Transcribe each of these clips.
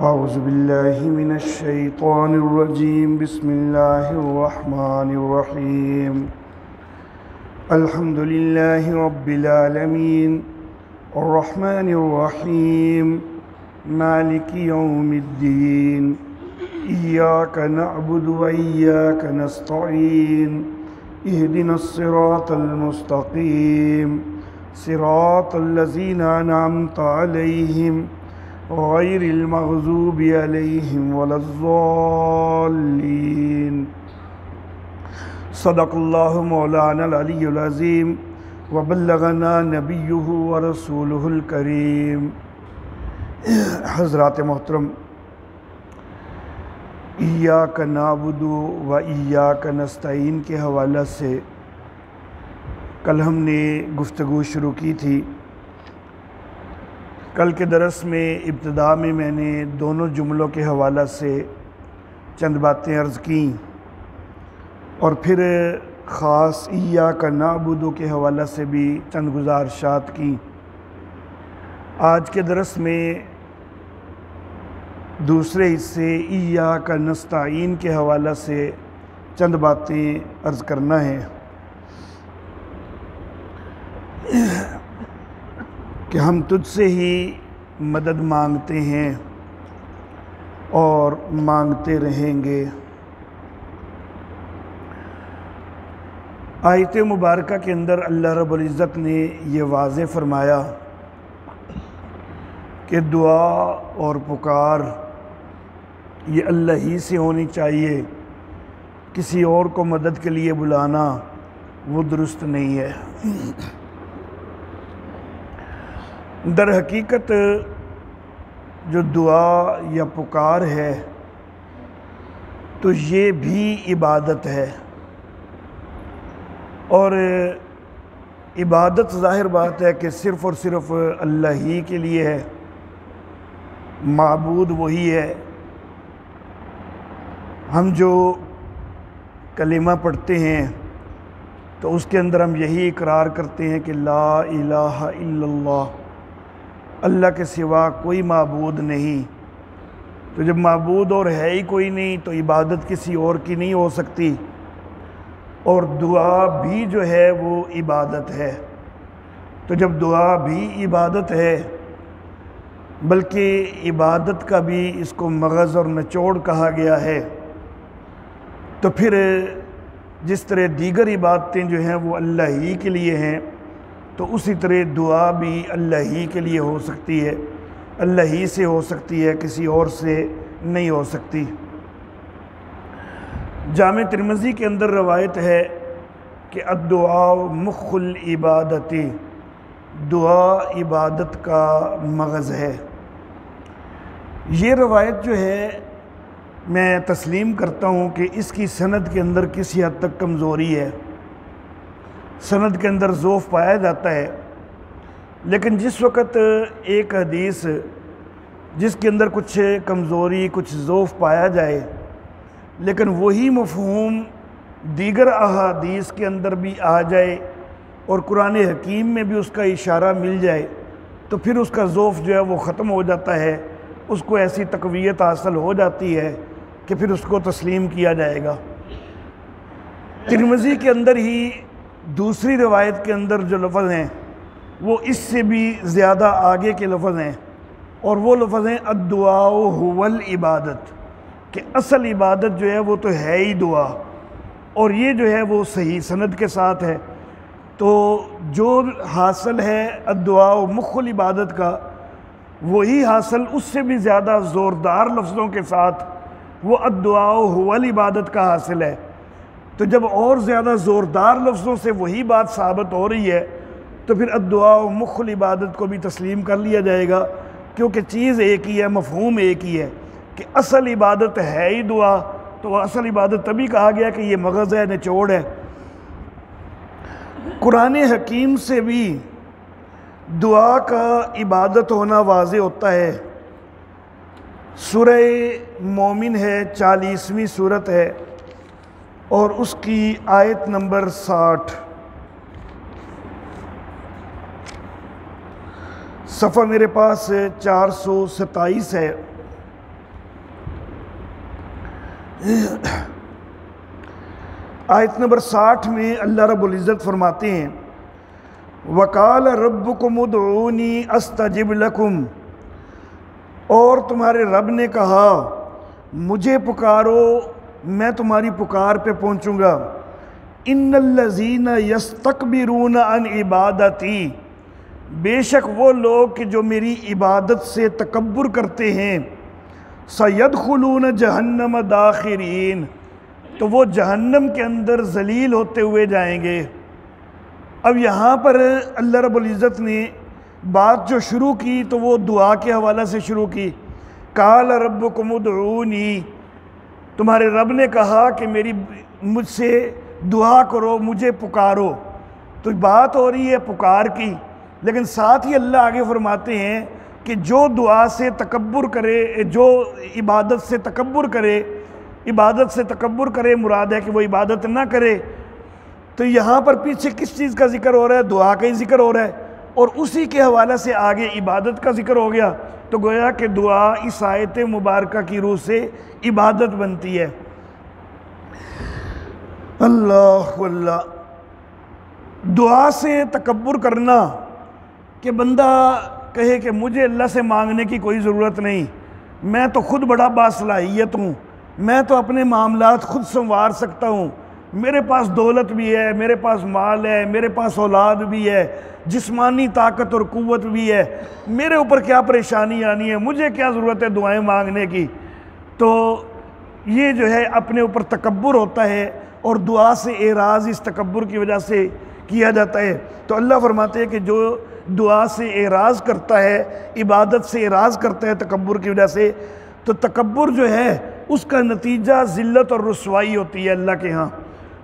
औज़ुबिल्लाहि मिनश्शैतानिर्रजीम बिस्मिल्लाहिर्रहमानिर्रहीम अल्हम्दुलिल्लाहि रब्बिल आलमीन अर्रहमानिर्रहीम मालिकि यौमिद्दीन इय्याका नअबुदु व इय्याका नस्तईन इहदिनस सिरातल मुस्तकीम सिरातल लज़ीना अनअमता अलैहिम गैरिल मग़ज़ूबि अलैहिम वलज़्ज़ाल्लीन। सदक़ल्लाहु मौलानल अलियुल अज़ीम व बल्लगना नबियुहु व रसूलुहुल करीम। हज़रात मोहतरम, इय्याका नअबुदु व इय्याका नस्तईन के हवाले से कल हमने गुफ्तगू शुरू की थी। कल के दरस में इब्तिदा में मैंने दोनों जुमलों के हवाला से चंद बातें अर्ज़ की और फिर ख़ास इय्याका नअबुदु के हवाला से भी चंद गुज़ारिशात की। आज के दरस में दूसरे हिस्से इय्याका नस्तईन के हवाला से चंद बातें अर्ज़ करना है कि हम तुझसे ही मदद मांगते हैं और मांगते रहेंगे। आयत मुबारका के अंदर अल्लाह रब्बुल इज़्ज़त ने ये वाज़े फरमाया कि दुआ और पुकार ये अल्लाह ही से होनी चाहिए, किसी और को मदद के लिए बुलाना वो दुरुस्त नहीं है। दर हकीकत जो दुआ या पुकार है तो ये भी इबादत है, और इबादत ज़ाहिर बात है कि सिर्फ़ और सिर्फ अल्लाह ही के लिए है, माबूद वही है। हम जो कलिमा पढ़ते हैं तो उसके अंदर हम यही इकरार करते हैं कि ला इलाहा इल्लल्लाह, अल्लाह के सिवा कोई माबूद नहीं। तो जब माबूद और है ही कोई नहीं तो इबादत किसी और की नहीं हो सकती, और दुआ भी जो है वो इबादत है। तो जब दुआ भी इबादत है, बल्कि इबादत का भी इसको मग़ज़ और निचोड़ कहा गया है, तो फिर जिस तरह दीगर इबादतें जो हैं वो अल्लाह ही के लिए हैं, तो उसी तरह दुआ भी अल्लाह ही के लिए हो सकती है, अल्लाह ही से हो सकती है, किसी और से नहीं हो सकती। जामे तिरमिज़ी के अंदर रवायत है कि अद्दुआ मुख़्खुल इबादती, दुआ इबादत का मग़ज़ है। ये रवायत जो है मैं तस्लीम करता हूँ कि इसकी सनद के अंदर किसी हद तक कमज़ोरी है, सनद के अंदर ज़ोफ़ पाया जाता है। लेकिन जिस वक़्त एक हदीस जिसके अंदर कुछ कमज़ोरी कुछ ज़ोफ़ पाया जाए, लेकिन वही मफ़हूम दीगर अहादीस के अंदर भी आ जाए और कुरान हकीम में भी उसका इशारा मिल जाए, तो फिर उसका ज़ोफ़ जो है वो ख़त्म हो जाता है, उसको ऐसी तक़वियत हासिल हो जाती है कि फिर उसको तस्लीम किया जाएगा। तिरमिज़ी के अंदर ही दूसरी रवायत के अंदर जो लफ्ज़ हैं वो इससे भी ज़्यादा आगे के लफ्ज़ हैं, और वो लफ्ज़ हैं अद्दुआ हुवल इबादत, कि असल इबादत जो है वो तो है ही दुआ, और ये जो है वो सही सनद के साथ है। तो जो हासिल है अद्दुआ मुख़्खुल इबादत का, वही हासिल उससे भी ज़्यादा ज़ोरदार लफ्ज़ों के साथ वो अद्दुआ हुवल इबादत का हासिल है। तो जब और ज़्यादा ज़ोरदार लफ्ज़ों से वही बात साबित हो रही है, तो फिर अद्दुआ मुख़्खुल इबादत को भी तस्लीम कर लिया जाएगा, क्योंकि चीज़ एक ही है, मफ़हूम एक ही है कि असल इबादत है ही दुआ। तो असल इबादत तभी कहा गया कि ये मग़ज़ है, निचोड़ है। कुरान हकीम से भी दुआ का इबादत होना वाज़े होता है। सूरह मोमिन है, 40वीं सूरत है, और उसकी आयत नंबर 60। सफ़ा मेरे पास 427 है। आयत नंबर 60 में अल्लाह रब्बुल इज़्ज़त फरमाते हैं, वकाल रब्बुकुम उदऊनी अस्तजिब लकुम, और तुम्हारे रब ने कहा मुझे पुकारो मैं तुम्हारी पुकार पे पहुंचूंगा। इन्नल्लज़ीना यस्तकबिरून अन इबादती, बेशक वो लोग कि जो मेरी इबादत से तकब्बुर करते हैं, सयदखुलून जहन्नम दाखिरीन, तो वो जहन्नम के अंदर जलील होते हुए जाएंगे। अब यहाँ पर अल्लाह रब्बुल इज़्ज़त ने बात जो शुरू की तो वो दुआ के हवाला से शुरू की। काल रब्बुकुम उदऊनी, तुम्हारे रब ने कहा कि मेरी मुझसे दुआ करो, मुझे पुकारो। तो बात हो रही है पुकार की, लेकिन साथ ही अल्लाह आगे फरमाते हैं कि जो दुआ से तकब्बुर करे, जो इबादत से तकब्बुर करे, इबादत से तकब्बुर करे मुराद है कि वो इबादत ना करे। तो यहाँ पर पीछे किस चीज़ का जिक्र हो रहा है? दुआ का ही जिक्र हो रहा है, और उसी के हवाले से आगे इबादत का जिक्र हो गया। तो गोया कि दुआ इस आयत मुबारक की रूह से इबादत बनती है। अल्लाह अल्लाह, दुआ से तकब्बुर करना कि बंदा कहे कि मुझे अल्लाह से मांगने की कोई ज़रूरत नहीं, मैं तो खुद बड़ा बासलाहियत हूँ, मैं तो अपने मामलात खुद संवार सकता हूँ, मेरे पास दौलत भी है, मेरे पास माल है, मेरे पास औलाद भी है, जिस्मानी ताकत और क़ुव्वत भी है, मेरे ऊपर क्या परेशानी आनी है, मुझे क्या ज़रूरत है दुआएं मांगने की। तो ये जो है अपने ऊपर तकब्बुर होता है, और दुआ से एराज़ इस तकब्बुर की वजह से किया जाता है। तो अल्लाह फरमाते हैं कि जो दुआ से एराज़ करता है, इबादत से एराज़ करता है तकब्बुर की वजह से, तो तकब्बुर जो है उसका नतीजा ज़िल्लत और रुसवाई होती है अल्लाह के यहाँ।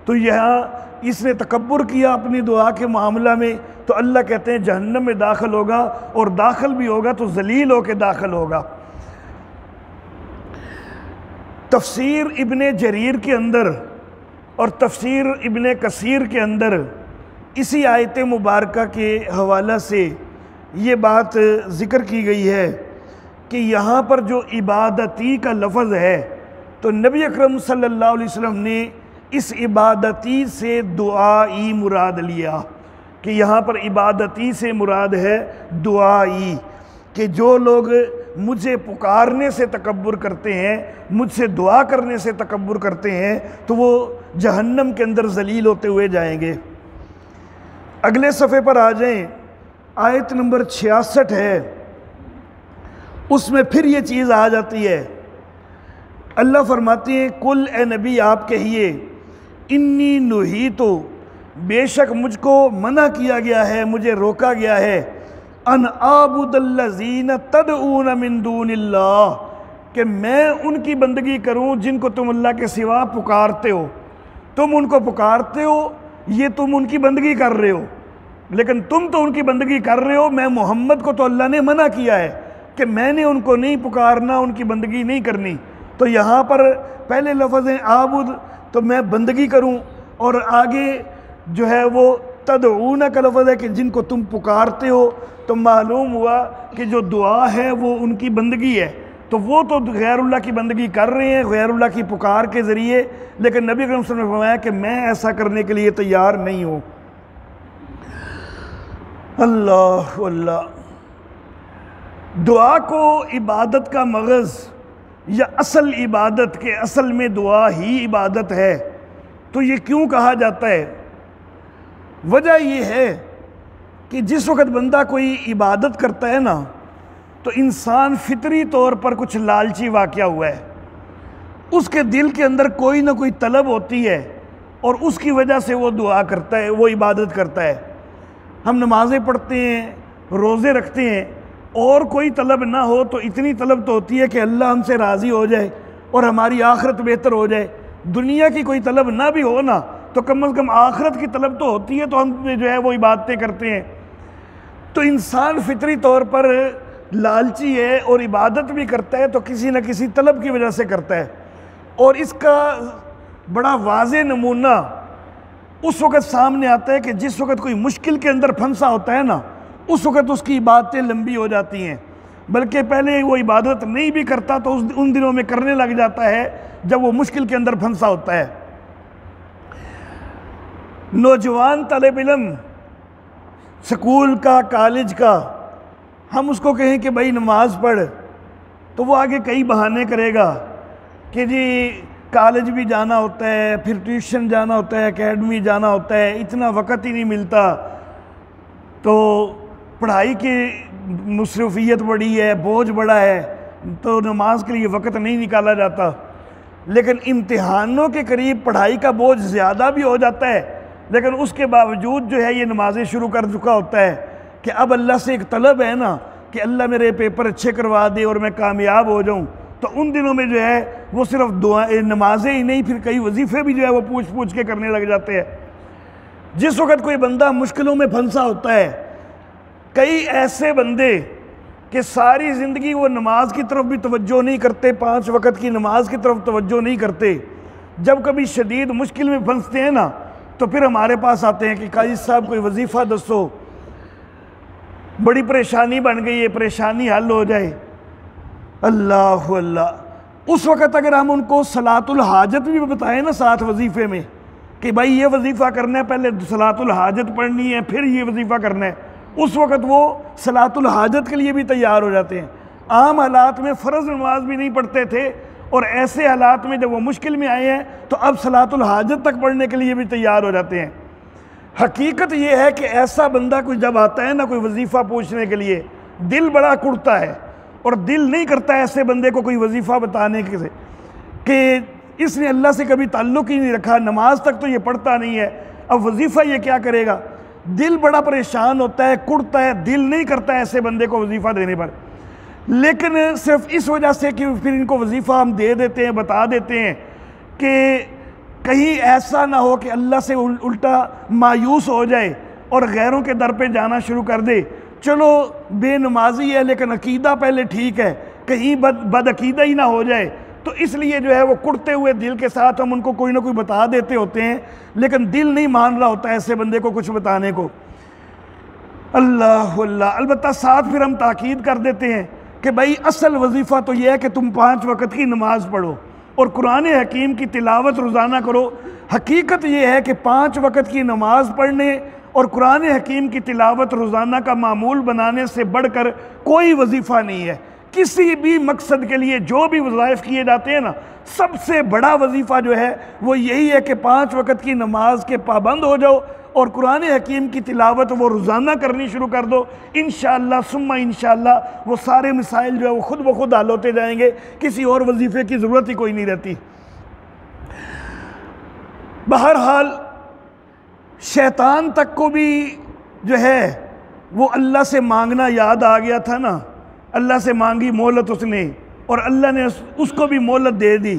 तो यहाँ इसने तकब्बुर किया अपनी दुआ के मामला में, तो अल्लाह कहते हैं जहन्नम में दाखिल होगा, और दाखिल भी होगा तो जलील होकर दाखिल होगा। तफसीर इब्ने जरीर के अंदर और तफसीर इब्ने कसीर के अंदर इसी आयत मुबारक के हवाला से ये बात ज़िक्र की गई है कि यहाँ पर जो इबादती का लफ्ज़ है, तो नबी अकरम सल्लल्लाहु अलैहि वसल्लम ने इस इबादती से दुआई मुराद लिया, कि यहाँ पर इबादती से मुराद है दुआई, कि जो लोग मुझे पुकारने से तकब्बुर करते हैं, मुझसे दुआ करने से तकब्बुर करते हैं, तो वो जहन्नम के अंदर जलील होते हुए जाएंगे। अगले सफ़े पर आ जाएं, आयत नंबर 66 है, उसमें फिर ये चीज़ आ जाती है। अल्लाह फरमाते हैं कुल ए नबी आप कहिए, इन्नी नुही, तो बेशक मुझको मना किया गया है, मुझे रोका गया है, अन आबुदल्लज़ीन तदऊन मिन दूनिल्लाह, कि मैं उनकी बंदगी करूं जिनको तुम अल्लाह के सिवा पुकारते हो। तुम उनको पुकारते हो, ये तुम उनकी बंदगी कर रहे हो, लेकिन तुम तो उनकी बंदगी कर रहे हो। मैं मोहम्मद को तो अल्लाह ने मना किया है कि मैंने उनको नहीं पुकारना, उनकी बंदगी नहीं करनी। तो यहाँ पर पहले लफ्ज़ है आबुद, तो मैं बंदगी करूँ, और आगे जो है वो तदऊना का लफ्ज़ है कि जिनको तुम पुकारते हो। तो मालूम हुआ कि जो दुआ है वो उनकी बंदगी है, तो वो तो गैरुल्लाह की बंदगी कर रहे हैं गैरुल्लाह की पुकार के ज़रिए, लेकिन नबी अकरम सल्लल्लाहु अलैहि वसल्लम ने फरमाया कि मैं ऐसा करने के लिए तैयार नहीं हूँ। अल्लाह अल्लाह, दुआ को इबादत का मगज़ या असल इबादत के असल में दुआ ही इबादत है, तो ये क्यों कहा जाता है? वजह ये है कि जिस वक़्त बंदा कोई इबादत करता है ना, तो इंसान फितरी तौर पर कुछ लालची वाक़या हुआ है, उसके दिल के अंदर कोई ना कोई तलब होती है, और उसकी वजह से वो दुआ करता है, वो इबादत करता है। हम नमाज़ें पढ़ते हैं, रोज़े रखते हैं, और कोई तलब ना हो तो इतनी तलब तो होती है कि अल्लाह हमसे राज़ी हो जाए और हमारी आखिरत बेहतर हो जाए। दुनिया की कोई तलब ना भी हो ना, तो कम से कम आखिरत की तलब तो होती है, तो हम जो है वो इबादतें करते हैं। तो इंसान फितरी तौर पर लालची है और इबादत भी करता है तो किसी न किसी तलब की वजह से करता है। और इसका बड़ा वाज़े नमूना उस वक़्त सामने आता है कि जिस वक़्त कोई मुश्किल के अंदर फंसा होता है ना, उस वक़्त उसकी इबादतें लंबी हो जाती हैं। बल्कि पहले वो इबादत नहीं भी करता तो उन दिनों में करने लग जाता है जब वो मुश्किल के अंदर फंसा होता है। नौजवान तालिब इल्म स्कूल का, कॉलेज का, हम उसको कहें कि भाई नमाज पढ़, तो वो आगे कई बहाने करेगा कि जी कॉलेज भी जाना होता है, फिर ट्यूशन जाना होता है, एकेडमी जाना होता है, इतना वक़्त ही नहीं मिलता, तो पढ़ाई की मसरूफियत बड़ी है, बोझ बड़ा है, तो नमाज के लिए वक़्त नहीं निकाला जाता। लेकिन इम्तिहानों के करीब पढ़ाई का बोझ ज़्यादा भी हो जाता है, लेकिन उसके बावजूद जो है ये नमाज़ें शुरू कर चुका होता है कि अब अल्लाह से एक तलब है ना कि अल्लाह मेरे पेपर अच्छे करवा दे और मैं कामयाब हो जाऊँ। तो उन दिनों में जो है वो सिर्फ दुआ नमाजें ही नहीं, फिर कई वजीफ़े भी जो है वो पूछ पूछ के करने लग जाते हैं। जिस वक्त कोई बंदा मुश्किलों में फंसा होता है, कई ऐसे बंदे कि सारी ज़िंदगी वो नमाज की तरफ भी तवज्जो नहीं करते, 5 वक़्त की नमाज की तरफ तवज्जो नहीं करते, जब कभी शदीद मुश्किल में फंसते हैं ना तो फिर हमारे पास आते हैं कि काजी साहब कोई वजीफ़ा दसो, बड़ी परेशानी बन गई है, परेशानी हल हो जाए। अल्लाह अल्लाह। उस वक़्त अगर हम उनको सलातुल हाजत भी बताएं ना साथ वजीफ़े में कि भाई ये वजीफ़ा करना है, पहले सलातुल हाजत पढ़नी है, फिर ये वजीफ़ा करना है, उस वक़्त वो सलातुल हाजत के लिए भी तैयार हो जाते हैं। आम हालात में फ़र्ज़ नमाज भी नहीं पढ़ते थे और ऐसे हालात में जब वो मुश्किल में आए हैं तो अब सलातुल हाजत तक पढ़ने के लिए भी तैयार हो जाते हैं। हकीकत ये है कि ऐसा बंदा कोई जब आता है ना कोई वजीफ़ा पूछने के लिए, दिल बड़ा कुड़ता है और दिल नहीं करता है ऐसे बंदे को कोई वजीफ़ा बताने के से कि इसने अल्लाह से कभी ताल्लुक़ ही नहीं रखा, नमाज तक तो ये पढ़ता नहीं है, अब वजीफ़ा ये क्या करेगा। दिल बड़ा परेशान होता है, कुड़ता है, दिल नहीं करता है ऐसे बंदे को वजीफ़ा देने पर। लेकिन सिर्फ इस वजह से कि फिर इनको वजीफ़ा हम दे देते हैं, बता देते हैं कि कहीं ऐसा ना हो कि अल्लाह से उल्टा मायूस हो जाए और गैरों के दर पे जाना शुरू कर दे। चलो बेनमाजी है लेकिन अकीदा पहले ठीक है, कहीं बदअकीदा ही ना हो जाए, तो इसलिए जो है वो कुड़ते हुए दिल के साथ हम उनको कोई ना कोई बता देते होते हैं, लेकिन दिल नहीं मान रहा होता ऐसे बंदे को कुछ बताने को। अल्लाह अल्लाह। अलबत्ता साथ फिर हम ताकीद कर देते हैं कि भाई असल वजीफ़ा तो यह है कि तुम 5 वक़्त की नमाज पढ़ो और कुरान हकीम की तिलावत रोज़ाना करो। हकीकत यह है कि 5 वक़्त की नमाज पढ़ने और कुरान हकीम की तिलावत रोज़ाना का मामूल बनाने से बढ़कर कोई वजीफ़ा नहीं है। किसी भी मकसद के लिए जो भी वज़ाइफ किए जाते हैं ना, सबसे बड़ा वजीफ़ा जो है वो यही है कि 5 वक़्त की नमाज के पाबंद हो जाओ और कुरान हकीम की तिलावत वो रोज़ाना करनी शुरू कर दो। इंशाअल्लाह सुम्मा इंशाअल्लाह वो सारे मिसाइल जो है वो खुद ब खुद हल होते जाएंगे, किसी और वजीफ़े की ज़रूरत ही कोई नहीं रहती। बहरहाल शैतान तक को भी जो है वो अल्लाह से मांगना याद आ गया था ना, अल्लाह से मांगी मोहलत उसने और अल्लाह ने उसको भी मोहलत दे दी।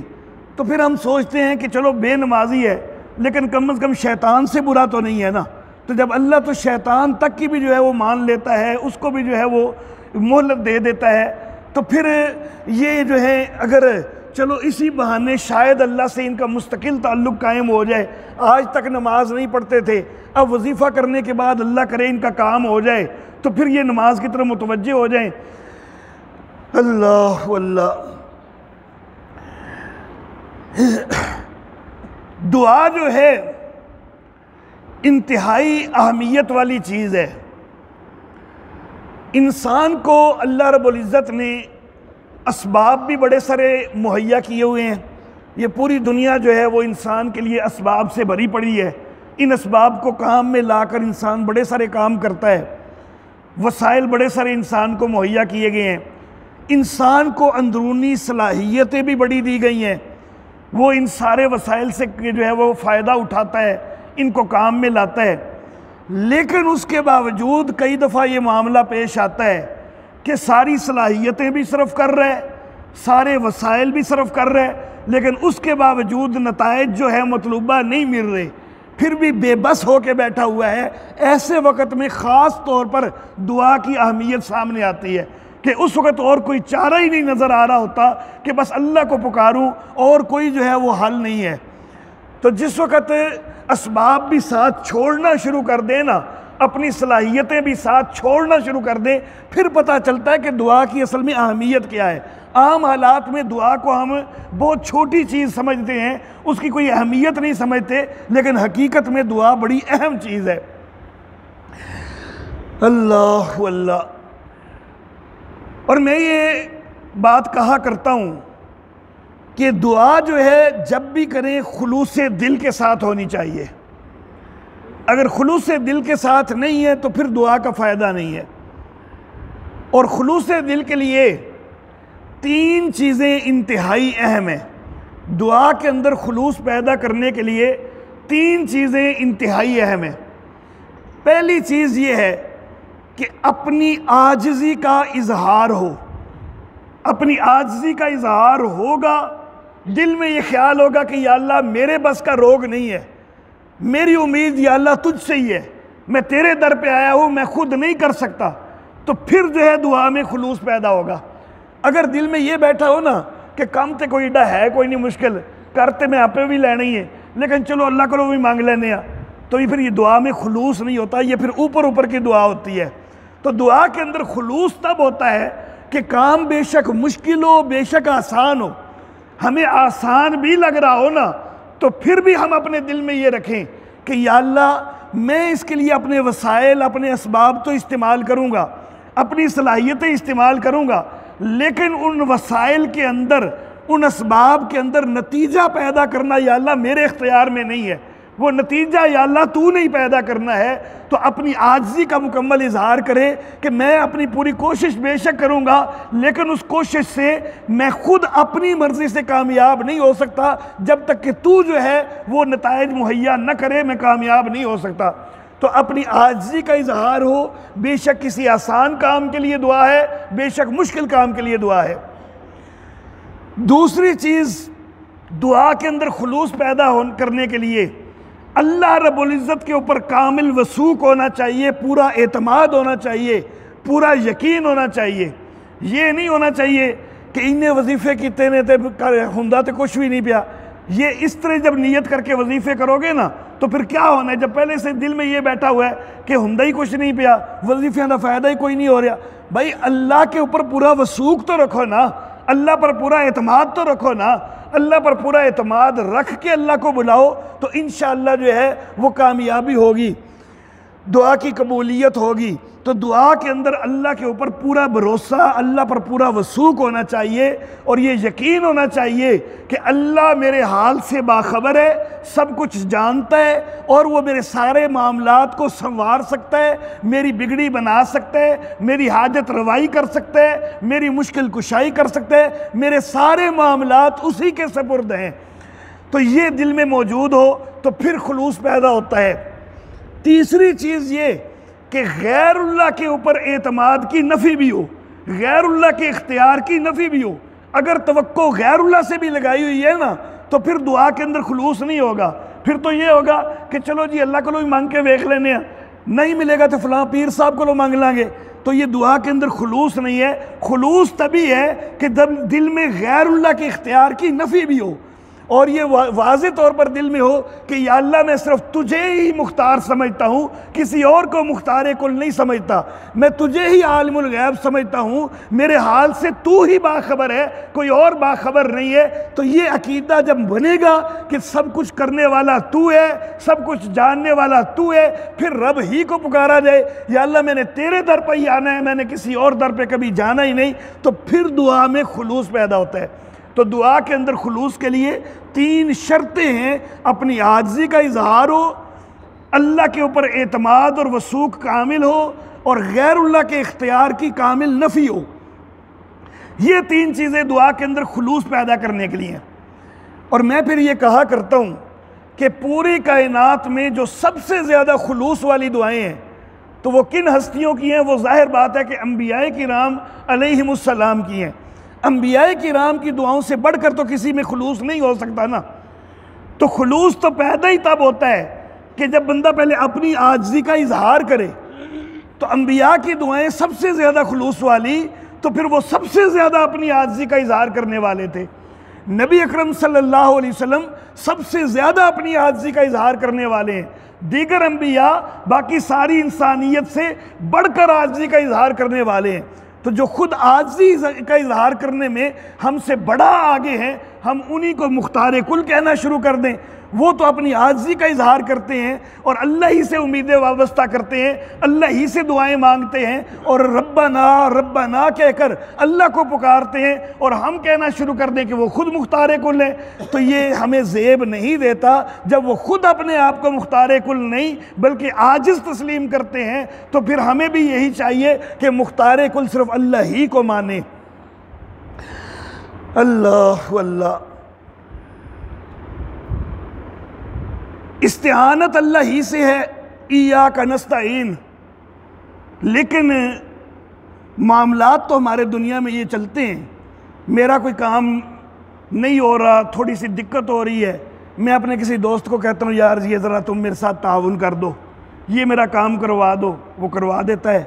तो फिर हम सोचते हैं कि चलो बेनमाजी है लेकिन कम से कम शैतान से बुरा तो नहीं है ना। तो जब अल्लाह तो शैतान तक की भी जो है वो मान लेता है, उसको भी जो है वो मोहलत दे देता है, तो फिर ये जो है अगर चलो इसी बहाने शायद अल्लाह से इनका मुस्तकिल ताल्लुक़ कायम हो जाए। आज तक नमाज नहीं पढ़ते थे, अब वजीफ़ा करने के बाद अल्लाह करे इनका काम हो जाए तो फिर ये नमाज की तरफ मुतवज्जे हो जाएं। अल्लाह अल्लाह। दुआ जो है इंतहाई अहमियत वाली चीज़ है। इंसान को अल्लाह रब्बुल इज़्ज़त ने असबाब भी बड़े सारे मुहैया किए हुए हैं। ये पूरी दुनिया जो है वो इंसान के लिए असबाब से भरी पड़ी है। इन असबाब को काम में लाकर इंसान बड़े सारे काम करता है। वसाइल बड़े सारे इंसान को मुहैया किए गए हैं। इंसान को अंदरूनी सलाहियतें भी बड़ी दी गई हैं। वो इन सारे वसाइल से जो है वो फ़ायदा उठाता है, इनको काम में लाता है। लेकिन उसके बावजूद कई दफ़ा ये मामला पेश आता है कि सारी सलाहियतें भी सर्फ कर रहा है, सारे वसाइल भी सर्फ कर रहा है, लेकिन उसके बावजूद नताइज जो है मतलूबा नहीं मिल रहे, फिर भी बेबस होकर बैठा हुआ है। ऐसे वक्त में ख़ास तौर पर दुआ की अहमियत सामने आती है कि उस वक़्त और कोई चारा ही नहीं नज़र आ रहा होता कि बस अल्लाह को पुकारूं और कोई जो है वो हल नहीं है। तो जिस वक़्त असबाब भी साथ छोड़ना शुरू कर देना अपनी सलाहियतें भी साथ छोड़ना शुरू कर दें, फिर पता चलता है कि दुआ की असल में अहमियत क्या है। आम हालात में दुआ को हम बहुत छोटी चीज़ समझते हैं, उसकी कोई अहमियत नहीं समझते, लेकिन हकीकत में दुआ बड़ी अहम चीज़ है। अल्लाह अल्लाह। और मैं ये बात कहा करता हूँ कि दुआ जो है जब भी करें खुलूस दिल के साथ होनी चाहिए। अगर खुलूस दिल के साथ नहीं है तो फिर दुआ का फ़ायदा नहीं है। और खुलूस दिल के लिए 3 चीज़ें इंतहाई अहम हैं। दुआ के अंदर खुलूस पैदा करने के लिए 3 चीज़ें इंतहाई अहम हैं। पहली चीज़ ये है कि अपनी आजिज़ी का इजहार हो। अपनी आजिज़ी का इजहार होगा, दिल में ये ख्याल होगा कि या अल्लाह मेरे बस का रोग नहीं है, मेरी उम्मीद या अल्लाह तुझसे ही है, मैं तेरे दर पे आया हूँ, मैं खुद नहीं कर सकता, तो फिर जो है दुआ में खुलूस पैदा होगा। अगर दिल में ये बैठा हो ना कि कम तो कोई डा है कोई नहीं, मुश्किल करते मैं आपे भी लेना ही है, लेकिन चलो अल्लाह को भी मांग लेने, तो ये फिर ये दुआ में खुलूस नहीं होता, ये फिर ऊपर ऊपर की दुआ होती है। तो दुआ के अंदर खुलूस तब होता है कि काम बेशक मुश्किल हो, बेशक आसान हो, हमें आसान भी लग रहा हो ना, तो फिर भी हम अपने दिल में ये रखें कि या अल्लाह मैं इसके लिए अपने वसाइल, अपने असबाब तो इस्तेमाल करूँगा, अपनी सलाहियतें इस्तेमाल करूँगा, लेकिन उन वसाइल के अंदर, उन असबाब के अंदर नतीजा पैदा करना या अल्लाह मेरे इख्तियार में नहीं है, वो नतीजा या अल्लाह तू नहीं पैदा करना है। तो अपनी आजिज़ी का मुकम्मल इजहार करे कि मैं अपनी पूरी कोशिश बेशक करूँगा, लेकिन उस कोशिश से मैं खुद अपनी मर्ज़ी से कामयाब नहीं हो सकता, जब तक कि तू जो है वो नताइज मुहैया न करे मैं कामयाब नहीं हो सकता। तो अपनी आजिज़ी का इजहार हो, बेशक किसी आसान काम के लिए दुआ है, बेशक मुश्किल काम के लिए दुआ है। दूसरी चीज़, दुआ के अंदर खुलूस पैदा करने के लिए अल्लाह रब्बुल इज़्ज़त के ऊपर कामिल वसूक होना चाहिए, पूरा एतमाद होना चाहिए, पूरा यकीन होना चाहिए। ये नहीं होना चाहिए कि इन्हें वजीफ़े किते ने ते हुंदा तो कुछ भी नहीं पिया। ये इस तरह जब नीयत करके वजीफ़े करोगे ना तो फिर क्या होना है, जब पहले से दिल में ये बैठा हुआ है कि हुंदा ही कुछ नहीं पिया, वजीफ़े का फ़ायदा ही कोई नहीं हो रहा। भाई अल्लाह के ऊपर पूरा वसूक तो रखो ना, अल्लाह पर पूरा एतमाद तो रखो ना, अल्लाह पर पूरा एतमाद रख के अल्लाह को बुलाओ, तो इंशाअल्लाह जो है वो कामयाबी होगी, दुआ की कबूलियत होगी। तो दुआ के अंदर अल्लाह के ऊपर पूरा भरोसा, अल्लाह पर पूरा वसूक होना चाहिए, और ये यकीन होना चाहिए कि अल्लाह मेरे हाल से बाखबर है, सब कुछ जानता है, और वो मेरे सारे मामलात को संवार सकता है, मेरी बिगड़ी बना सकता है, मेरी हाजत रवाई कर सकता है, मेरी मुश्किल कुशाई कर सकता है, मेरे सारे मामलात उसी के सपुर्द हैं। तो ये दिल में मौजूद हो तो फिर खुलूस पैदा होता है। तीसरी चीज़ ये कि गैरुल्लाह के ऊपर एतमाद की नफ़ी भी हो, गैरुल्लाह के इख्तियार की नफ़ी भी हो। अगर तवक्को गैरुल्लाह से भी लगाई हुई है ना तो फिर दुआ के अंदर खुलूस नहीं होगा। फिर तो ये होगा कि चलो जी अल्लाह को लो मांग के देख लेने, नहीं मिलेगा तो फलां पीर साहब को लो मांग लांगे। तो ये दुआ के अंदर खुलूस नहीं है। खुलूस तभी है कि जब दिल में गैरुल्लाह के इख्तियार की नफ़ी भी हो, और ये वाज़े तौर पर दिल में हो कि या अल्लाह मैं सिर्फ तुझे ही मुख्तार समझता हूँ, किसी और को मुख्तार कुल नहीं समझता, मैं तुझे ही आलिमुल गैब समझता हूँ, मेरे हाल से तू ही बाखबर है, कोई और बाखबर नहीं है। तो ये अकीदा जब बनेगा कि सब कुछ करने वाला तू है, सब कुछ जानने वाला तू है, फिर रब ही को पुकारा जाए, या अल्लाह मैंने तेरे दर पर ही आना है, मैंने किसी और दर पर कभी जाना ही नहीं, तो फिर दुआ में खुलूस पैदा होता है। तो दुआ के अंदर खुलूस के लिए 3 शर्तें हैं। अपनी आजिज़ी का इजहार हो, अल्लाह के ऊपर एतमाद और वसूक कामिल हो, और गैरुल्लाह के इख्तियार की कामिल नफ़ी हो। ये 3 चीज़ें दुआ के अंदर खुलूस पैदा करने के लिए हैं। और मैं फिर ये कहा करता हूँ कि पूरी कायनात में जो सबसे ज़्यादा खुलूस वाली दुआएँ हैं तो वो किन हस्तियों की हैं? वो ज़ाहिर बात है कि अंबियाए किराम अलैहिमुस्सलाम की हैं। अंबियाए किराम की दुआओं से बढ़कर तो किसी में खुलूस नहीं हो सकता ना। तो खुलूस तो पैदा ही तब होता है कि जब बंदा पहले अपनी आजिज़ी का इजहार करे। तो अंबिया की दुआएं सबसे ज़्यादा खुलूस वाली, तो फिर वो सबसे ज़्यादा अपनी आजिज़ी का इजहार करने वाले थे। नबी अकरम सल्लल्लाहु अलैहि वसल्लम सबसे ज़्यादा अपनी आजिज़ी का इजहार करने वाले हैं। दीगर अंबिया बाकी सारी इंसानियत से बढ़कर आजिज़ी का इजहार करने वाले हैं। तो जो खुद आजिज़ी का इजहार करने में हमसे बड़ा आगे हैं, हम उन्हीं को मुख्तार कुल कहना शुरू कर दें। वो तो अपनी आजिज़ी का इजहार करते हैं और अल्लाह ही से उम्मीदें वाबस्ता करते हैं, अल्लाह ही से दुआएं मांगते हैं और रब्बना रब्बना कहकर अल्लाह को पुकारते हैं, और हम कहना शुरू कर दें कि वो खुद मुख्तार कुल हैं। तो ये हमें ज़ेब नहीं देता जब वो खुद अपने आप को मुख्तार कुल नहीं बल्कि आजिज़ तस्लीम करते हैं। तो फिर हमें भी यही चाहिए कि मुख्तार कुल सिर्फ अल्लाह ही को माने। अल्लाह अल्लाह, इस्तिआनत अल्लाह ही से है, इय्याका नस्तईन। लेकिन मामलात तो हमारे दुनिया में ये चलते हैं, मेरा कोई काम नहीं हो रहा, थोड़ी सी दिक्कत हो रही है, मैं अपने किसी दोस्त को कहता हूँ यार ये ज़रा तुम मेरे साथ ताउन कर दो, ये मेरा काम करवा दो, वो करवा देता है।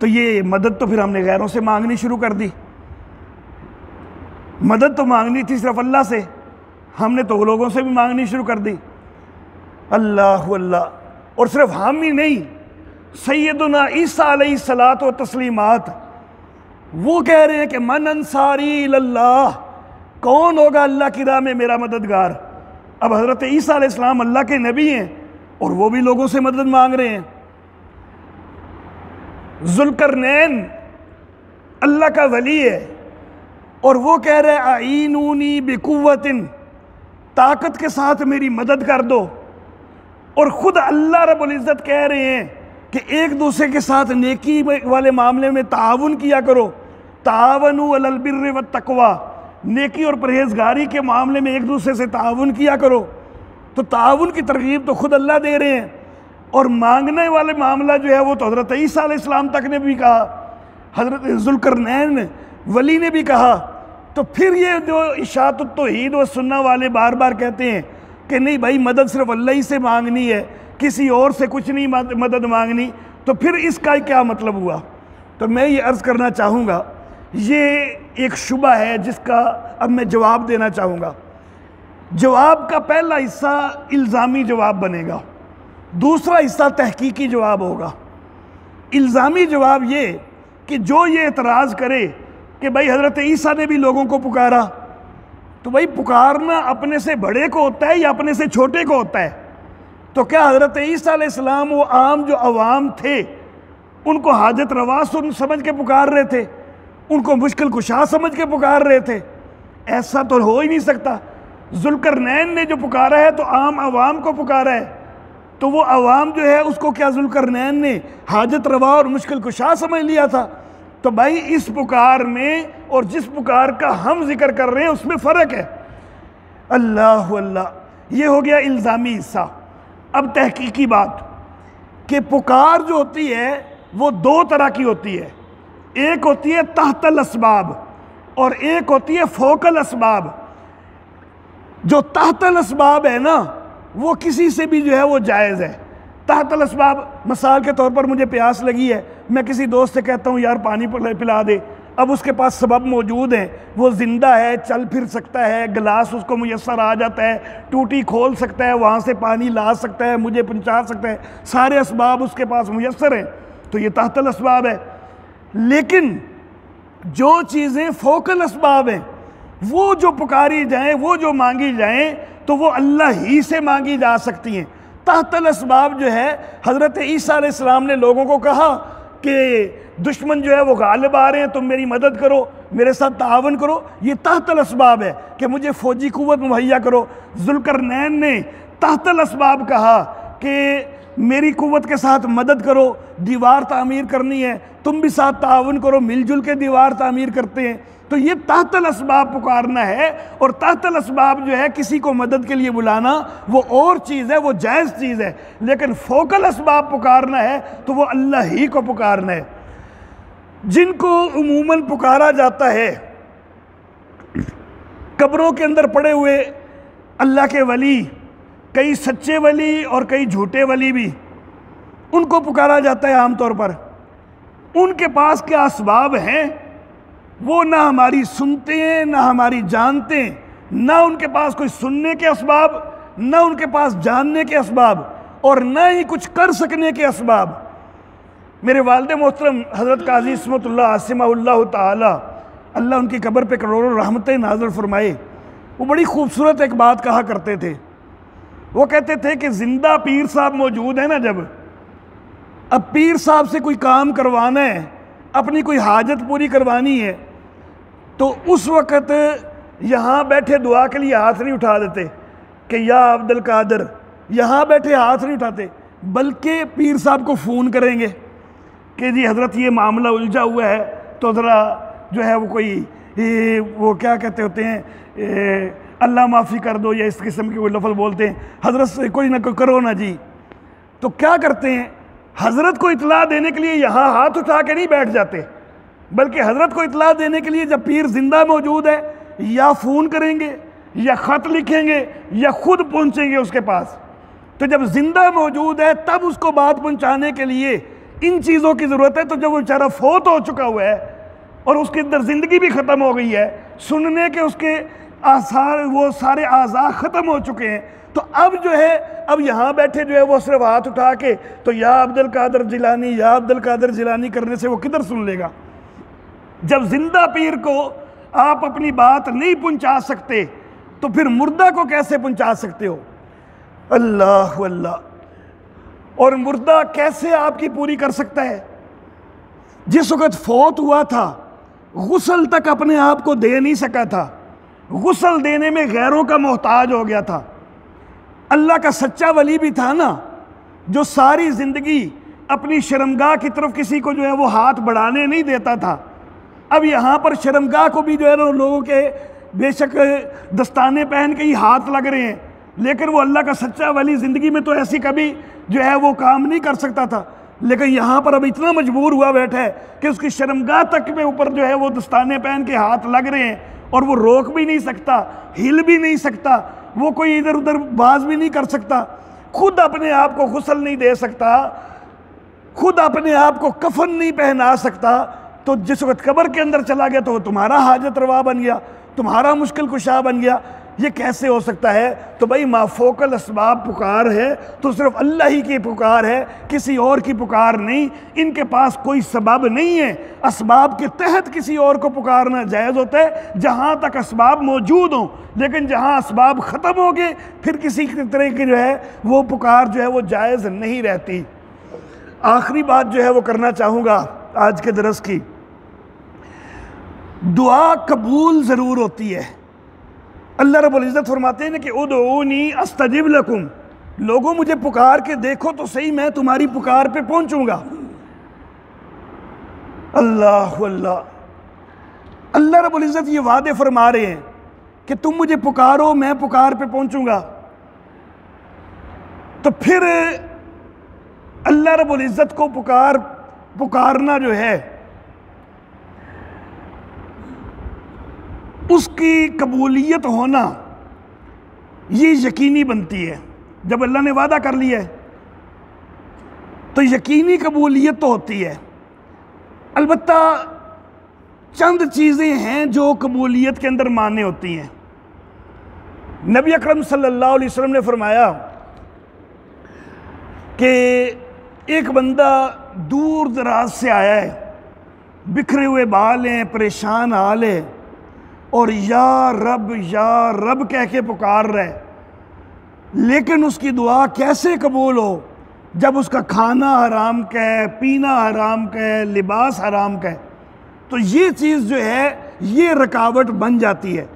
तो ये मदद तो फिर हमने गैरों से मांगनी शुरू कर दी। मदद तो मांगनी थी सिर्फ अल्लाह से, हमने तो लोगों से भी मांगनी शुरू कर दी। अल्लाह अल्लाह। और सिर्फ हम ही नहीं, सैयदुना ईसा अलैहिस्सलात व तस्लीमात वो कह रहे हैं कि मन अंसारी इल्लाह, कौन होगा अल्लाह की राह में मेरा मददगार। अब हज़रत ईसा अलैहिस्सलाम अल्लाह के नबी हैं और वो भी लोगों से मदद मांग रहे हैं। ज़ुल्करनैन अल्लाह का वली है और वो कह रहे हैं आईनूनी बिकुव्वतिन, ताकत के साथ मेरी मदद कर दो। और ख़ुद अल्लाह रब्बुल इज़्ज़त कह रहे हैं कि एक दूसरे के साथ नेकी वाले मामले में ताउन किया करो, तावनु अलल बिर्रि वत तक़वा, नेकी और परहेज़गारी के मामले में एक दूसरे से ताउन किया करो। तो ताउन की तरगीब तो ख़ुद अल्लाह दे रहे हैं। और मांगने वाले मामला जो है वो तो हज़रत ईसा अलैहिस्सलाम तक ने भी कहा, हज़रत ज़ुल्करनैन वली ने भी कहा। तो फिर ये जो इशाअतुत तौहीद व सुन्ना वाले बार बार कहते हैं कि नहीं भाई मदद सिर्फ अल्लाह ही से मांगनी है, किसी और से कुछ नहीं मदद मांगनी, तो फिर इसका क्या मतलब हुआ। तो मैं ये अर्ज़ करना चाहूँगा, ये एक शुबा है जिसका अब मैं जवाब देना चाहूँगा। जवाब का पहला हिस्सा इल्ज़ामी जवाब बनेगा, दूसरा हिस्सा तहकीकी जवाब होगा। इल्ज़ामी जवाब ये कि जो ये एतराज़ करे कि भाई हज़रत ईसा ने भी लोगों को पुकारा, तो भाई पुकारना अपने से बड़े को होता है या अपने से छोटे को होता है। तो क्या हज़रत ईसा अलैहिस्सलाम वो आम जो अवाम थे उनको हाजत रवा समझ के पुकार रहे थे, उनको मुश्किल कुशा समझ के पुकार रहे थे? ऐसा तो हो ही नहीं सकता। ज़ुल्करनैन ने जो पुकारा है तो आम अवाम को पुकारा है, तो वो अवाम जो है उसको क्या ज़ुल्करनैन ने हाजत रवा और मुश्किल कुशा समझ लिया था? तो भाई इस पुकार में और जिस पुकार का हम जिक्र कर रहे हैं उसमें फ़र्क है। अल्लाह अल्लाह, ये हो गया इल्ज़ामी हिस्सा। अब तहकीकी बात कि पुकार जो होती है वो दो तरह की होती है, एक होती है तहतल असबाब और एक होती है फ़ौकल असबाब। जो तहतल असबाब है ना वो किसी से भी जो है वो जायज़ है। तहतल असबाब, मिसाल के तौर पर मुझे प्यास लगी है, मैं किसी दोस्त से कहता हूँ यार पानी पिला दे। अब उसके पास सबब मौजूद हैं, वो ज़िंदा है, चल फिर सकता है, गिलास उसको मुयस्सर आ जाता है, टूटी खोल सकता है, वहाँ से पानी ला सकता है, मुझे पहुँचा सकता है, सारे असबाब उसके पास मुयस्सर हैं, तो ये तहतल असबाब है। लेकिन जो चीज़ें फ़ौकल असबाब हैं, वो जो पुकारी जाएँ, वो जो मांगी जाएँ, तो वो अल्लाह ही से मांगी जा सकती हैं। तहतल असबाब जो है, हज़रत ईसा अलैहिस्सलाम ने लोगों को कहा कि दुश्मन जो है वो गालिब आ रहे हैं, तुम मेरी मदद करो, मेरे साथ तावन करो। ये तहतल असबाब है कि मुझे फ़ौजी क़ुव्वत मुहैया करो। ज़ुल्करनैन ने तहतल असबाब कहा कि मेरी क़ुव्वत के साथ मदद करो, दीवार तामीर करनी है, तुम भी साथ तावन करो, मिलजुल के दीवार तामीर करते हैं। तो ये तहतल असबाब पुकारना है। और तहतल असबाब जो है किसी को मदद के लिए बुलाना वो और चीज़ है, वो जायज़ चीज़ है। लेकिन फ़ौकल असबाब पुकारना है तो वो अल्लाह ही को पुकारना है। जिनको उमूमन पुकारा जाता है, कब्रों के अंदर पड़े हुए अल्लाह के वली, कई सच्चे वली और कई झूठे वली भी, उनको पुकारा जाता है आमतौर पर। उनके पास क्या असबाब हैं वो ना हमारी सुनते हैं, ना हमारी जानते हैं, ना उनके पास कोई सुनने के असबाब, ना उनके पास जानने के असबाब, और ना ही कुछ कर सकने के असबाब। मेरे वालिद मोहतरम हज़रत काजी इस्मतुल्लाह आसिमाउल्लाह ताला, अल्लाह उनकी कब्र पे करोड़ों रहमतें नाज़िल फरमाए, वो बड़ी खूबसूरत एक बात कहा करते थे। वो कहते थे कि ज़िंदा पीर साहब मौजूद है ना, जब अब पीर साहब से कोई काम करवाना है, अपनी कोई हाजत पूरी करवानी है, तो उस वक़्त यहाँ बैठे दुआ के लिए हाथ नहीं उठा देते कि या अब्दुल कादर, यहाँ बैठे हाथ नहीं उठाते, बल्कि पीर साहब को फ़ोन करेंगे कि जी हज़रत ये मामला उलझा हुआ है, तो ज़रा जो है वो कोई वो क्या कहते होते हैं, अल्लाह माफ़ी कर दो, या इस किस्म के कोई लफ्ज़ बोलते हैं, हज़रत से कोई ना कोई करो ना जी। तो क्या करते हैं, हज़रत को इतला देने के लिए यहाँ हाथ उठा के नहीं बैठ जाते, बल्कि हज़रत को इतला देने के लिए जब पीर ज़िंदा मौजूद है, या फ़ोन करेंगे, या ख़त लिखेंगे, या ख़ुद पहुँचेंगे उसके पास। तो जब ज़िंदा मौजूद है तब उसको बात पहुँचाने के लिए इन चीज़ों की ज़रूरत है। तो जब वो बेचारा फोत हो चुका हुआ है और उसके अंदर ज़िंदगी भी ख़त्म हो गई है, सुनने के उसके आसार, वो सारे आज़ा ख़त्म हो चुके हैं, तो अब जो है, अब यहाँ बैठे जो है वो सिर्फ हाथ उठा के तो या अब्दुल कादर जिलानी, या अब्दुल कादर जिलानी करने से वो किधर सुन लेगा। जब ज़िंदा पीर को आप अपनी बात नहीं पहुँचा सकते, तो फिर मुर्दा को कैसे पहुँचा सकते हो। अल्लाह अल्लाह। और मुर्दा कैसे आपकी पूरी कर सकता है। जिस वक़्त फौत हुआ था, गुस्ल तक अपने आप को दे नहीं सका था, गुस्ल देने में गैरों का मोहताज हो गया था। अल्लाह का सच्चा वली भी था ना, जो सारी ज़िंदगी अपनी शर्मगाह की तरफ किसी को जो है वो हाथ बढ़ाने नहीं देता था। अब यहाँ पर शर्मगाह को भी जो है ना लोगों के बेशक दस्ताने पहन के ही हाथ लग रहे हैं, लेकिन वो अल्लाह का सच्चा वली ज़िंदगी में तो ऐसी कभी जो है वो काम नहीं कर सकता था। लेकिन यहाँ पर अब इतना मजबूर हुआ बैठा है कि उसकी शर्मगाह तक के ऊपर जो है वो दस्ताने पहन के हाथ लग रहे हैं, और वो रोक भी नहीं सकता, हिल भी नहीं सकता, वो कोई इधर उधर बाज भी नहीं कर सकता, खुद अपने आप को गुस्ल नहीं दे सकता, खुद अपने आप को कफन नहीं पहना सकता। तो जिस वक्त कब्र के अंदर चला गया तो वो तुम्हारा हाजत रवा बन गया, तुम्हारा मुश्किल कुशा बन गया। ये कैसे हो सकता है। तो भाई माफोकल असबाब पुकार है तो सिर्फ अल्लाह ही की पुकार है, किसी और की पुकार नहीं। इनके पास कोई सबब नहीं है, असबाब के तहत किसी और को पुकारना जायज़ होता है जहाँ तक असबाब मौजूद हों, लेकिन जहाँ असबाब ख़त्म हो गए फिर किसी तरह की जो है वो पुकार जो है वो जायज़ नहीं रहती। आखिरी बात जो है वो करना चाहूँगा आज के दरस की, दुआ कबूल ज़रूर होती है। अल्लाह रब्बुल इज़्ज़त फरमाते हैं कि उदऊनी अस्तजिब लकुम, लोगों मुझे पुकार के देखो तो सही, मैं तुम्हारी पुकार पे पहुंचूंगा। अल्लाह अल्लाह। अल्लाह रब्बुल इज़्ज़त ये वादे फरमा रहे हैं कि तुम मुझे पुकारो, मैं पुकार पे पहुंचूंगा। तो फिर अल्लाह रब्बुल इज़्ज़त को पुकारना जो है उसकी कबूलियत होना ये यकीनी बनती है। जब अल्लाह ने वादा कर लिया है तो यकीनी कबूलियत तो होती है। अलबत्ता चंद चीज़ें हैं जो कबूलियत के अंदर माने होती हैं। नबी अकरम सल्लल्लाहु अलैहि वसल्लम ने फरमाया कि एक बंदा दूर दराज से आया है, बिखरे हुए बाल हैं, परेशान हाल है, और या रब कह के पुकार रहा है, लेकिन उसकी दुआ कैसे कबूल हो जब उसका खाना हराम का है, पीना हराम का है, लिबास हराम का है। तो ये चीज़ जो है ये रुकावट बन जाती है।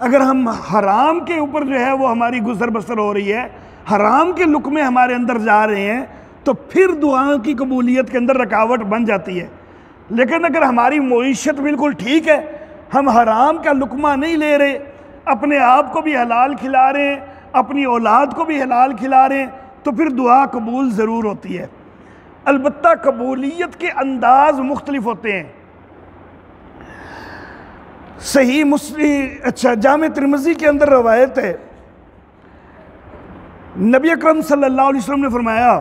अगर हम हराम के ऊपर जो है वो हमारी गुजर बसर हो रही है, हराम के लुक़्मे हमारे अंदर जा रहे हैं, तो फिर दुआओं की कबूलियत के अंदर रुकावट बन जाती है। लेकिन अगर हमारी मईशत बिल्कुल ठीक है, हम हराम का लुक़मा नहीं ले रहे, अपने आप को भी हलाल खिला रहे हैं, अपनी औलाद को भी हलाल खिला रहे हैं, तो फिर दुआ कबूल ज़रूर होती है। अलबत्ता कबूलियत के अंदाज़ मुख्तलिफ होते हैं। सही मुस्लिम जामे तिरमिज़ी के अंदर रवायत है, नबी अकरम सल्लल्लाहु अलैहि वसल्लम ने फरमाया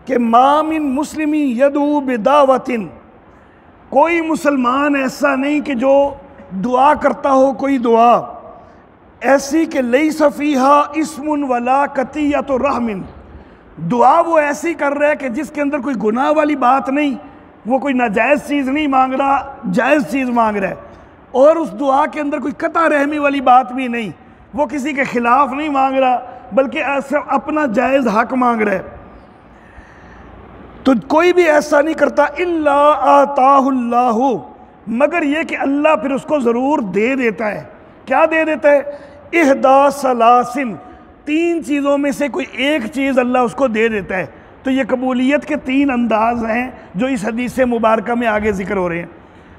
कि मा मिन मुस्लिमी यदू बिदावतिन, कोई मुसलमान ऐसा नहीं कि जो दुआ करता हो कोई दुआ ऐसी कि लई सफ़ीहा इस्मुन वला कतियत रहमिन, दुआ वो ऐसी कर रहा है कि जिसके अंदर कोई गुनाह वाली बात नहीं, वो कोई नाजायज़ चीज़ नहीं मांग रहा, जायज़ चीज़ मांग रहा है, और उस दुआ के अंदर कोई कता रहमी वाली बात भी नहीं, वो किसी के ख़िलाफ़ नहीं मांग रहा बल्कि अपना जायज़ हक मांग रहा है। तो कोई भी ऐसा नहीं करता इल्ला आताहुल्लाहु, मगर ये कि अल्लाह फिर उसको ज़रूर दे देता है। क्या दे देता है? इहदा सलासिन, 3 चीज़ों में से कोई एक चीज़ अल्लाह उसको दे देता है। तो ये कबूलियत के 3 अंदाज़ हैं जो इस हदीस मुबारक में आगे ज़िक्र हो रहे हैं।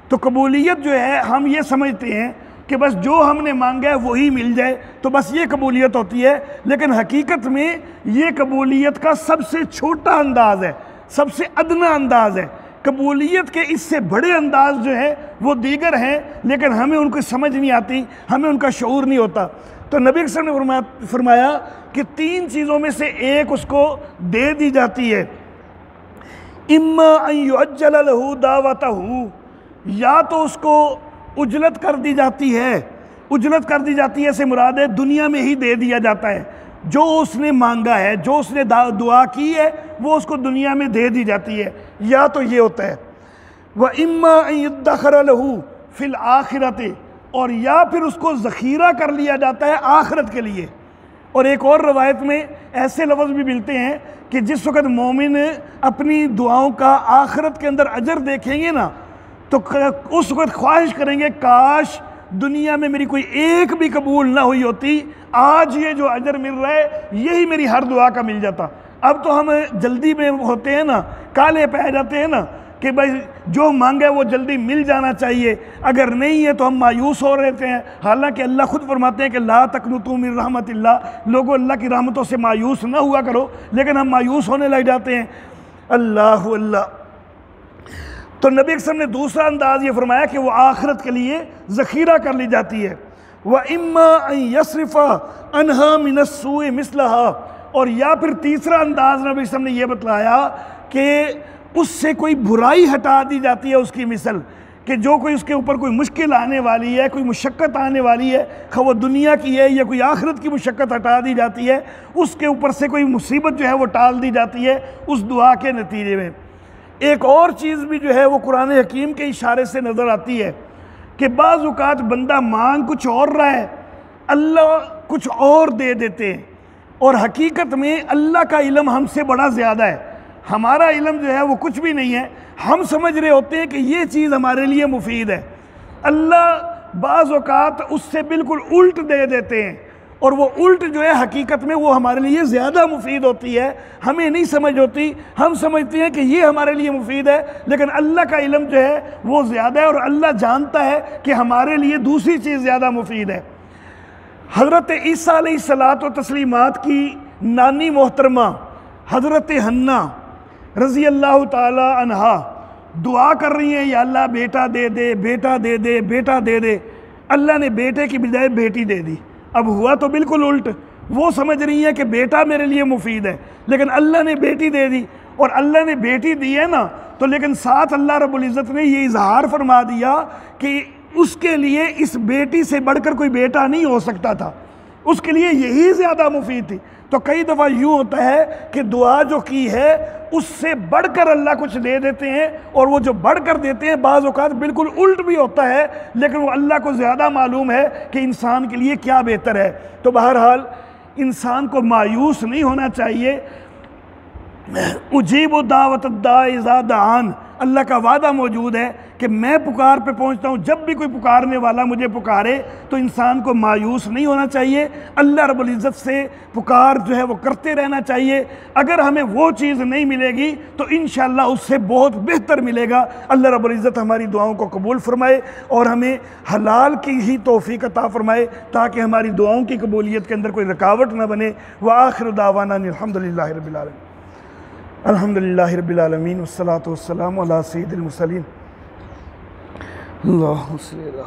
तो कबूलियत जो है हम ये समझते हैं कि बस जो हमने मांगा है वही मिल जाए, तो बस ये कबूलियत होती है, लेकिन हकीकत में ये कबूलियत का सबसे छोटा अंदाज़ है, सबसे अदना अंदाज़ है। कबूलियत के इससे बड़े अंदाज जो है वो दीगर हैं, लेकिन हमें उनको समझ नहीं आती, हमें उनका शऊर नहीं होता। तो नबी सल्लल्लाहु अलैहि वसल्लम ने फरमाया कि 3 चीज़ों में से एक उसको दे दी जाती है। इम्मा अन युअज्जल लहू दावतहू, या तो उसको उजलत कर दी जाती है। उजलत कर दी जाती है से मुराद है दुनिया में ही दे दिया जाता है, जो उसने मांगा है, जो उसने दुआ की है वो उसको दुनिया में दे दी जाती है, या तो ये होता है। व इम्मा अन युद्दखर लहू फिल आखिरत, और या फिर उसको ज़ख़ीरा कर लिया जाता है आखिरत के लिए। और एक और रवायत में ऐसे लफ्ज़ भी मिलते हैं कि जिस वक़्त मोमिन अपनी दुआओं का आखिरत के अंदर अजर देखेंगे ना, तो उस वक़्त ख्वाहिश करेंगे काश दुनिया में मेरी कोई एक भी कबूल ना हुई होती, आज ये जो अजर मिल रहा है यही मेरी हर दुआ का मिल जाता। अब तो हम जल्दी में होते हैं ना, काले पै जाते हैं ना कि भाई जो मांगे वो जल्दी मिल जाना चाहिए, अगर नहीं है तो हम मायूस हो रहते हैं। हालांकि अल्लाह खुद फरमाते हैं कि ला तक़नुतू मिन रहमतिल्लाह, लोगों अल्लाह की रहमतों से मायूस ना हुआ करो, लेकिन हम मायूस होने लग जाते हैं। अल्लाह अल्लाह। तो नबी अकरम ने दूसरा अंदाज ये फरमाया कि वो आखिरत के लिए ज़ख़ीरा कर ली जाती है। व इम्मा अन यस्रिफ़ा अनहा मिनस्सूइ मिसलहा, और या फिर तीसरा अंदाज नबी अकरम ने यह बतलाया कि उससे कोई बुराई हटा दी जाती है उसकी मिसल, कि जो कोई उसके ऊपर कोई मुश्किल आने वाली है, कोई मुशक्क़त आने वाली है, खा वो दुनिया की है या कोई आखिरत की मुशक्क़त हटा दी जाती है, उसके ऊपर से कोई मुसीबत जो है वो टाल दी जाती है उस दुआ के नतीजे में। एक और चीज़ भी जो है वो कुरान हकीम के इशारे से नज़र आती है कि बाज़ औक़ात बंदा मांग कुछ और रहा है, अल्लाह कुछ और दे देते हैं, और हकीकत में अल्लाह का इल्म हमसे बड़ा ज़्यादा है। हमारा इल्म जो है वो कुछ भी नहीं है, हम समझ रहे होते हैं कि ये चीज़ हमारे लिए मुफीद है, अल्लाह बाज़ औक़ात उससे बिल्कुल उल्ट दे देते हैं, और वो उल्ट जो है हकीकत में वो हमारे लिए ज़्यादा मुफीद होती है, हमें नहीं समझ होती। हम समझते हैं कि ये हमारे लिए मुफीद है, लेकिन अल्लाह का इल्म जो है वो ज़्यादा है, और अल्लाह जानता है कि हमारे लिए दूसरी चीज़ ज़्यादा मुफीद है। हज़रत ईसा अलैहिस्सलात व तस्लीमात की नानी मोहतरमा हज़रत हन्ना रज़ी अल्लाह ताला अन्हा दुआ कर रही हैं, या अल्लाह बेटा दे दे, बेटा दे दे, बेटा दे दे। अल्लाह ने बेटे की बजाय बेटी दे दी। अब हुआ तो बिल्कुल उल्ट, वो समझ रही है कि बेटा मेरे लिए मुफीद है, लेकिन अल्लाह ने बेटी दे दी। और अल्लाह ने बेटी दी है ना, तो लेकिन साथ अल्लाह रब्बुल इज़्ज़त ने ये इजहार फरमा दिया कि उसके लिए इस बेटी से बढ़कर कोई बेटा नहीं हो सकता था, उसके लिए यही ज़्यादा मुफीद थी। तो कई दफ़ा यूँ होता है कि दुआ जो की है उससे बढ़कर अल्लाह कुछ दे देते हैं, और वो जो बढ़कर देते हैं बाज़ औक़ात बिल्कुल उल्ट भी होता है, लेकिन वो अल्लाह को ज़्यादा मालूम है कि इंसान के लिए क्या बेहतर है। तो बहरहाल इंसान को मायूस नहीं होना चाहिए। उजीब दावत दा इज़ा दान, अल्लाह का वादा मौजूद है कि मैं पुकार पे पहुंचता हूँ, जब भी कोई पुकारने वाला मुझे पुकारे तो इंसान को मायूस नहीं होना चाहिए, अल्लाह रब्बुल इज़्ज़त से पुकार जो है वो करते रहना चाहिए। अगर हमें वो चीज़ नहीं मिलेगी तो इंशाअल्लाह उससे बहुत बेहतर मिलेगा। अल्लाह रब्बुल इज़्ज़त हमारी दुआओं को कबूल फरमाए और हमें हलाल की ही तौफ़ीक़ अता फरमाए, ताकि हमारी दुआओं की कबूलियत के अंदर कोई रुकावट न बने। व आखिर दावाना अल्हम्दुलिल्लाहि रब्बिल आलमीन, अल्हम्दुलिल्लाहि रब्बिल आलमीन, वस्सलातु वस्सलामु अला सय्यिदिल मुरसलीन। अल्लाहुम्मा सल्लि अला